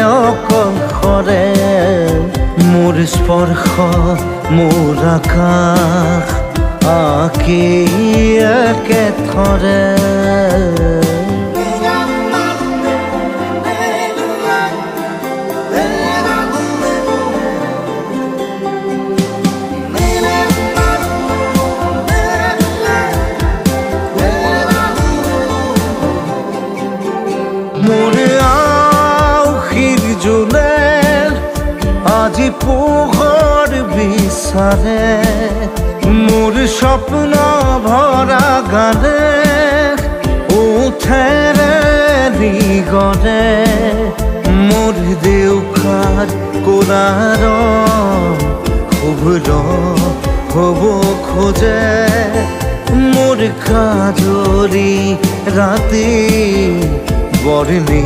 অকলশৰে মোৰ স্পৰ্শ মোৰ আকাশ আঁকি একেথৰে মোৰ আউসীৰ জোলে আজি পোহৰ বিচাৰে মোৰ স্বপ্ন ভৰা গানে উঠেৰে নিগৰে মোৰ দেউখাৰ কোলাৰ শুভ্ৰ হ'ব খোজে মোৰ কাজৰি ৰাতি বৰ্ণি